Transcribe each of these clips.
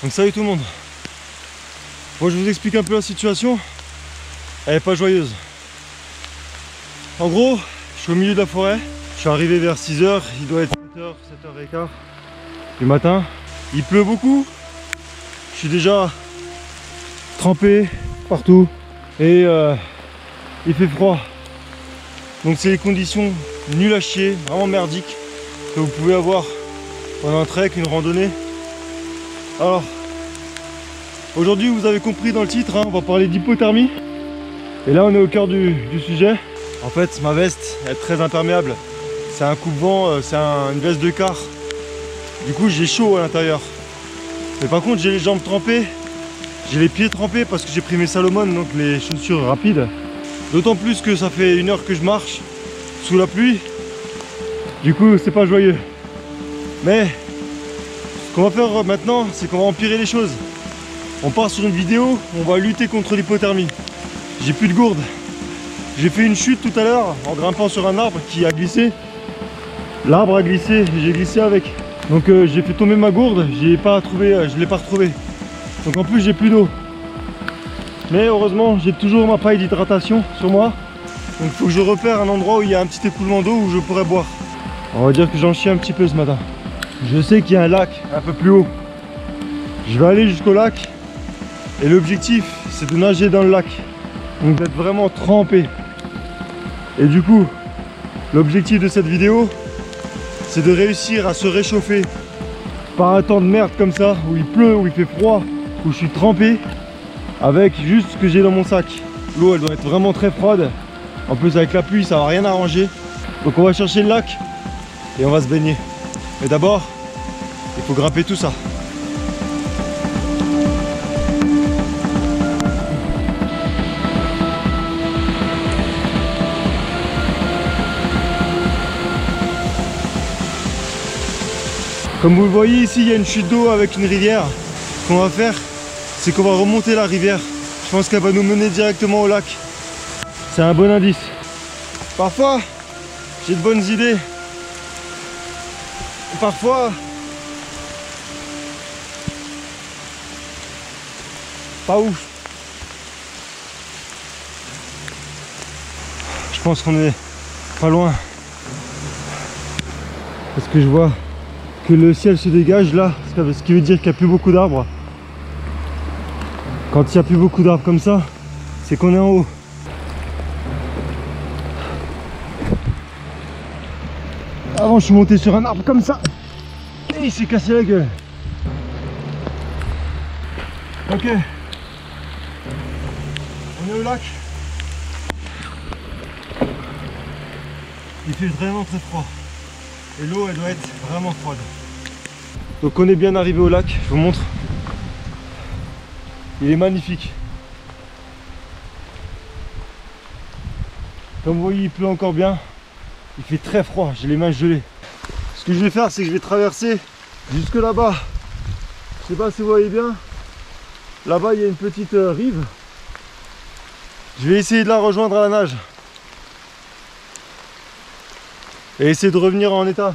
Donc salut tout le monde. Bon, je vous explique un peu la situation. Elle est pas joyeuse. En gros, je suis au milieu de la forêt. Je suis arrivé vers 6h, il doit être 7h, 7h15 du matin. Il pleut beaucoup. Je suis déjà trempé partout et il fait froid. Donc c'est les conditions nulles à chier, vraiment merdiques que vous pouvez avoir pendant un trek, une randonnée. Alors, aujourd'hui vous avez compris dans le titre, hein, on va parler d'hypothermie. Et là on est au cœur du sujet. En fait ma veste elle est très imperméable. C'est un coupe-vent, c'est une veste de quart. Du coup j'ai chaud à l'intérieur. Mais par contre j'ai les jambes trempées. J'ai les pieds trempés parce que j'ai pris mes Salomon, donc les chaussures rapides. D'autant plus que ça fait 1 heure que je marche sous la pluie. Du coup c'est pas joyeux. Mais ce qu'on va faire maintenant, c'est qu'on va empirer les choses. On part sur une vidéo, on va lutter contre l'hypothermie. J'ai plus de gourde. J'ai fait une chute tout à l'heure en grimpant sur un arbre qui a glissé. L'arbre a glissé, j'ai glissé avec. Donc j'ai fait tomber ma gourde, je l'ai pas retrouvée. Donc en plus j'ai plus d'eau. Mais heureusement j'ai toujours ma paille d'hydratation sur moi. Donc il faut que je repère un endroit où il y a un petit écoulement d'eau où je pourrais boire. On va dire que j'en chie un petit peu ce matin. Je sais qu'il y a un lac un peu plus haut. Je vais aller jusqu'au lac. Et l'objectif c'est de nager dans le lac. Donc d'être vraiment trempé. Et du coup, l'objectif de cette vidéo, c'est de réussir à se réchauffer par un temps de merde comme ça, où il pleut, où il fait froid, où je suis trempé, avec juste ce que j'ai dans mon sac. L'eau elle doit être vraiment très froide. En plus avec la pluie ça va rien arranger. Donc on va chercher le lac et on va se baigner. Mais d'abord, il faut grimper tout ça. Comme vous le voyez ici, il y a une chute d'eau avec une rivière. Ce qu'on va faire, c'est qu'on va remonter la rivière. Je pense qu'elle va nous mener directement au lac. C'est un bon indice. Parfois, j'ai de bonnes idées. Parfois, pas ouf. Je pense qu'on est pas loin. Parce que je vois que le ciel se dégage là, ce qui veut dire qu'il n'y a plus beaucoup d'arbres. Quand il n'y a plus beaucoup d'arbres comme ça, c'est qu'on est en haut. Avant je suis monté sur un arbre comme ça et il s'est cassé la gueule. Ok, on est au lac. Il fait vraiment très froid. Et l'eau elle doit être vraiment froide. Donc on est bien arrivé au lac, je vous montre. Il est magnifique. Comme vous voyez il pleut encore bien. Il fait très froid, j'ai les mains gelées. Ce que je vais faire c'est que je vais traverser jusque là-bas. Je sais pas si vous voyez bien. Là-bas il y a une petite rive. Je vais essayer de la rejoindre à la nage. Et essayer de revenir en état.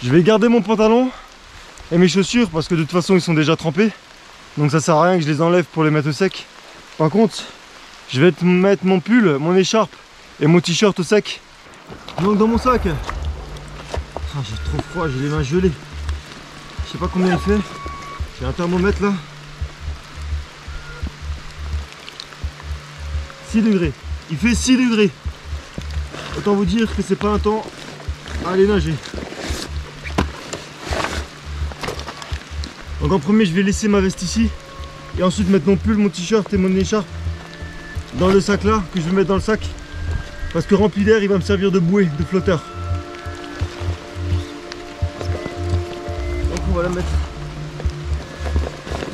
Je vais garder mon pantalon et mes chaussures parce que de toute façon ils sont déjà trempés. Donc ça sert à rien que je les enlève pour les mettre au sec. Par contre, je vais mettre mon pull, mon écharpe et mon t-shirt au sec. Donc dans mon sac, j'ai trop froid, j'ai les mains gelées. Je sais pas combien il fait. J'ai un thermomètre là. 6 degrés. Il fait 6 degrés. Autant vous dire que c'est pas un temps à aller nager. Donc en premier je vais laisser ma veste ici et ensuite mettre mon pull, mon t-shirt et mon écharpe dans le sac là que je vais mettre dans le sac parce que rempli d'air il va me servir de bouée, de flotteur. Donc on va la mettre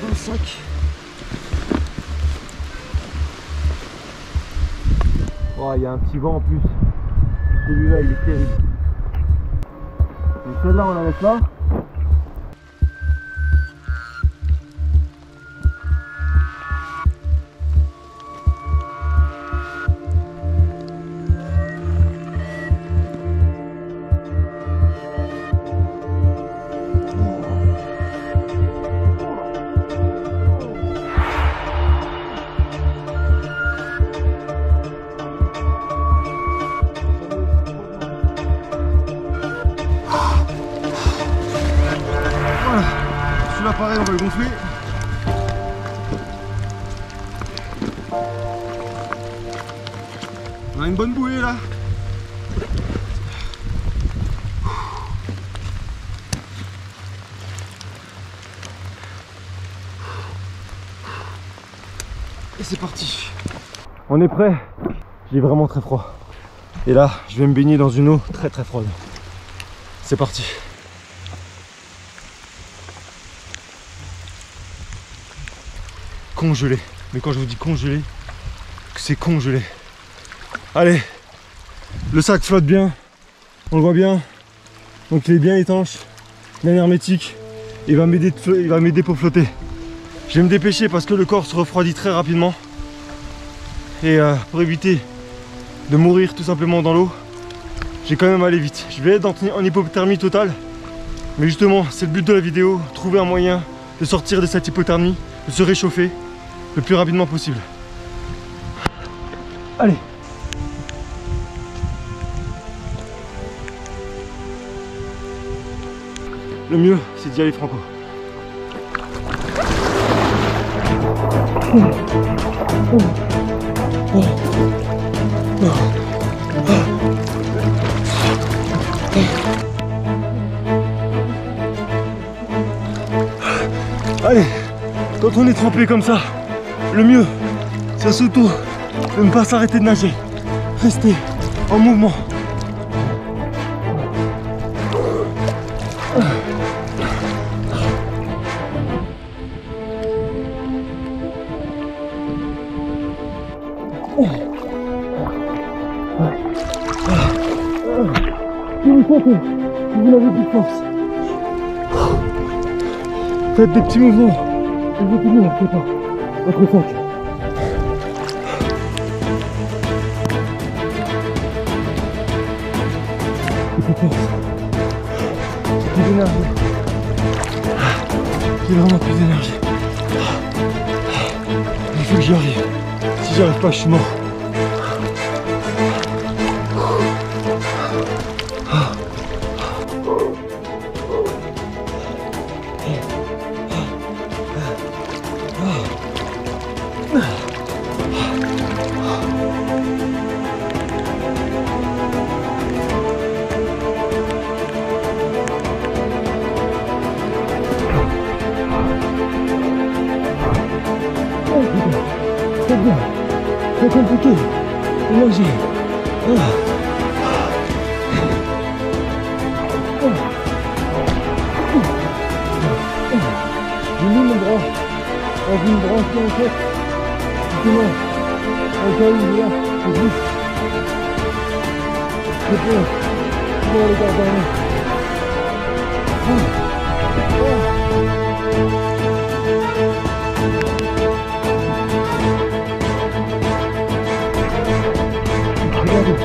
dans le sac. Oh, il y a un petit vent en plus. Celui-là il est terrible. Donc celle-là on la laisse là. sous l'appareil, on va le gonfler. On a une bonne bouée là. Et c'est parti. On est prêt. J'ai vraiment très froid. Et là, je vais me baigner dans une eau très très froide. C'est parti. Congelé. Mais quand je vous dis congelé, c'est congelé. Allez, le sac flotte bien. On le voit bien. Donc il est bien étanche, bien hermétique. Il va m'aider pour flotter. Je vais me dépêcher parce que le corps se refroidit très rapidement. Et pour éviter de mourir tout simplement dans l'eau, j'ai quand même aller vite. Je vais être en hypothermie totale. Mais justement, c'est le but de la vidéo, trouver un moyen de sortir de cette hypothermie, de se réchauffer le plus rapidement possible. Allez. Le mieux, c'est d'y aller franco. Allez, quand on est trempé comme ça, le mieux, c'est surtout de ne pas s'arrêter de nager. Rester en mouvement. Si vous sentez que vous n'avez plus de force, faites des petits mouvements et vous tenez votre sac. Plus de force, plus d'énergie. J'ai vraiment plus d'énergie. Il faut que j'y arrive. Si j'y arrive pas, je suis mort. C'est compliqué. Énergie. J'ai mis mon bras dans une branche en tête. Justement, en cas où il est là, c'est juste. C'est bon. Pour les garder. Regardez.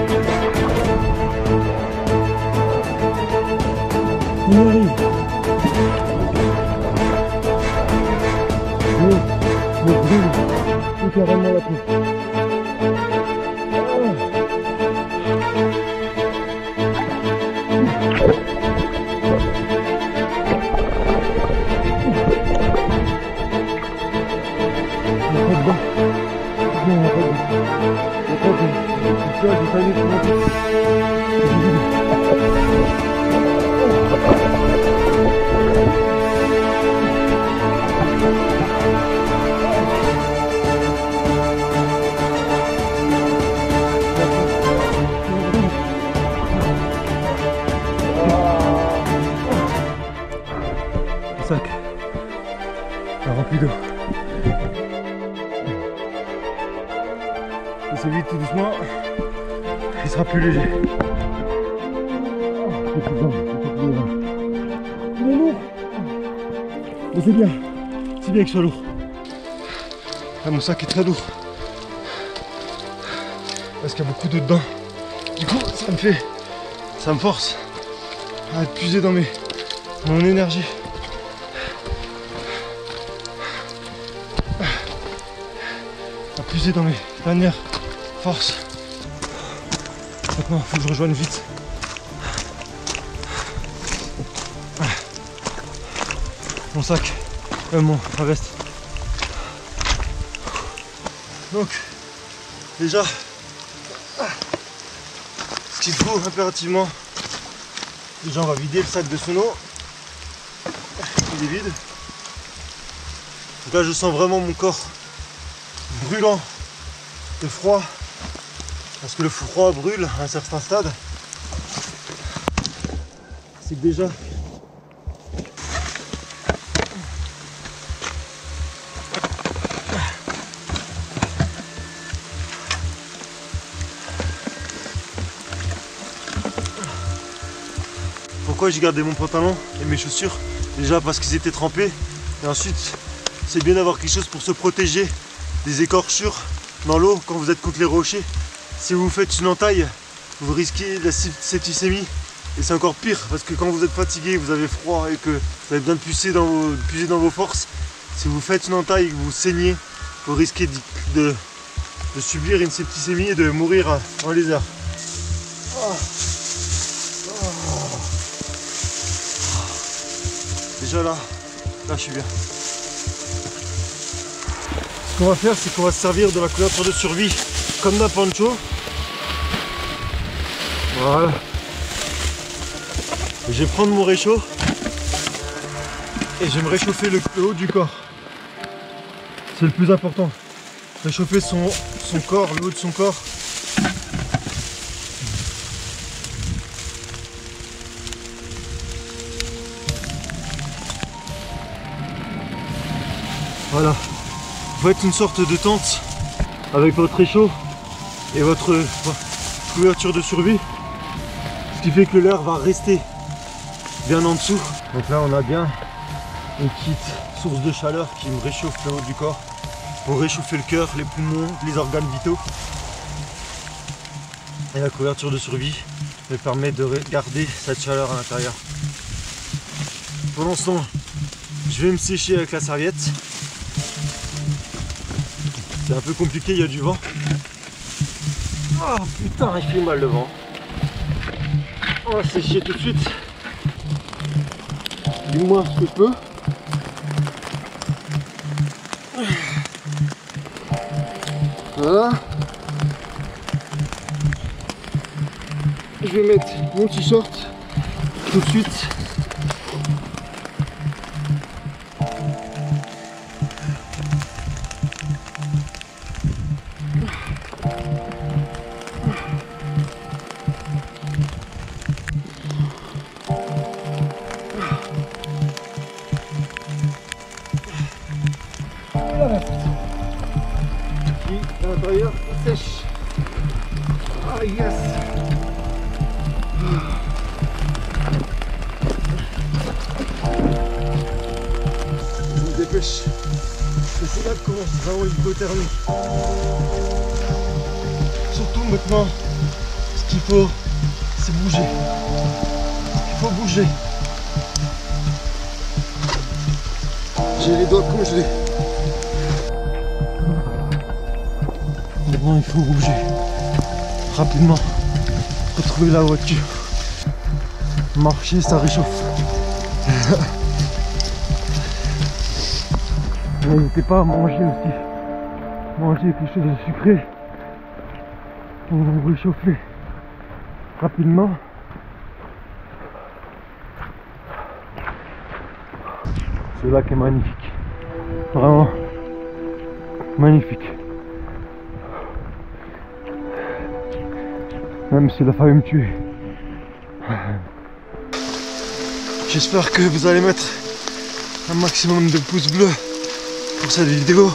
On arrive. Je brûle tout carrément la peau. Sac rempli d'eau. Et c'est vite tout doucement, il sera plus léger. C'est plus grand, il est lourd. Mais c'est bien qu'il soit lourd. Là, mon sac est très lourd. Parce qu'il y a beaucoup d'eau dedans. Du coup, ça me force à puiser dans mon énergie. À puiser dans mes dernières forces. Maintenant, il faut que je rejoigne vite. Voilà. Mon sac mon veste. Donc déjà ce qu'il faut impérativement, déjà on va vider le sac de sono. Il est vide. Donc là je sens vraiment mon corps brûlant de froid, parce que le froid brûle à un certain stade. C'est que déjà pourquoi j'ai gardé mon pantalon et mes chaussures? Déjà parce qu'ils étaient trempés, et ensuite c'est bien d'avoir quelque chose pour se protéger des écorchures dans l'eau quand vous êtes contre les rochers. Si vous faites une entaille, vous risquez la septicémie, et c'est encore pire parce que quand vous êtes fatigué, vous avez froid et que vous avez besoin de puiser dans vos forces, si vous faites une entaille et que vous saignez, vous risquez de subir une septicémie et de mourir en lézard. Déjà là je suis bien. Ce qu'on va faire, c'est qu'on va se servir de la couverture de survie comme d'un poncho. Voilà. Et je vais prendre mon réchaud et je vais me réchauffer le haut du corps. C'est le plus important. Réchauffer son corps, le haut de son corps. Voilà. Vous faites une sorte de tente avec votre réchaud et votre couverture de survie, ce qui fait que l'air va rester bien en dessous. Donc là on a bien une petite source de chaleur qui me réchauffe le haut du corps pour réchauffer le cœur, les poumons, les organes vitaux. Et la couverture de survie me permet de garder cette chaleur à l'intérieur. Pendant ce temps, je vais me sécher avec la serviette. C'est un peu compliqué, il y a du vent. Oh putain, il fait mal le vent. On va sécher tout de suite. Du moins ce que je peux. Voilà. Je vais mettre mon t-shirt tout de suite. Qui à l'intérieur sèche. Ah yes. Je me dépêche. C'est là que commence vraiment l'hypothermie. Surtout maintenant, ce qu'il faut, c'est bouger. Il faut bouger. J'ai les doigts congelés. Maintenant il faut bouger rapidement, retrouver la voiture. Marcher, ça réchauffe. N'hésitez pas à manger aussi. Manger quelque chose de sucré pour vous réchauffer rapidement. Ce lac est magnifique. Vraiment magnifique. Même s'il a failli me tuer. J'espère que vous allez mettre un maximum de pouces bleus pour cette vidéo,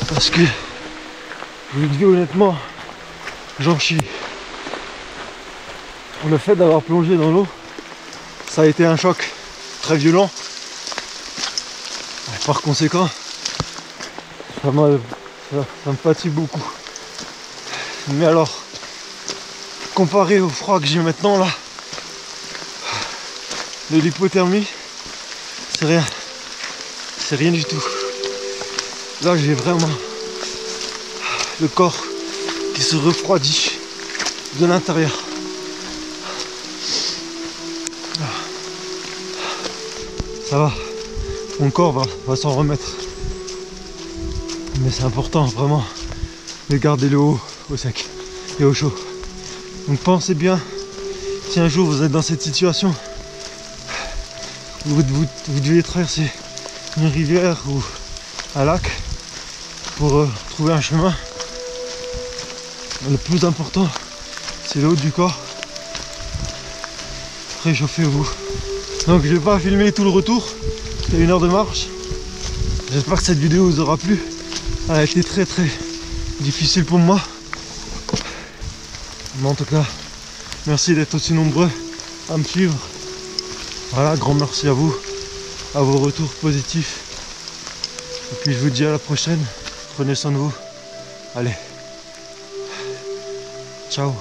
parce que je vous dis honnêtement, j'en chie. Le fait d'avoir plongé dans l'eau, ça a été un choc très violent. Par conséquent, ça me fatigue beaucoup. Mais alors, comparé au froid que j'ai maintenant là, de l'hypothermie, c'est rien. C'est rien du tout. Là j'ai vraiment le corps qui se refroidit de l'intérieur. Ça va. mon corps va s'en remettre. Mais c'est important vraiment de garder le haut au sec et au chaud. Donc pensez bien, si un jour vous êtes dans cette situation, vous devez traverser une rivière ou un lac pour trouver un chemin. Le plus important, c'est le haut du corps. Réchauffez-vous. Donc je vais pas filmer tout le retour, il y a 1 heure de marche. J'espère que cette vidéo vous aura plu. Elle a été très difficile pour moi. Mais en tout cas, merci d'être aussi nombreux à me suivre. Voilà, grand merci à vous, à vos retours positifs. Et puis je vous dis à la prochaine. Prenez soin de vous. Allez. Ciao.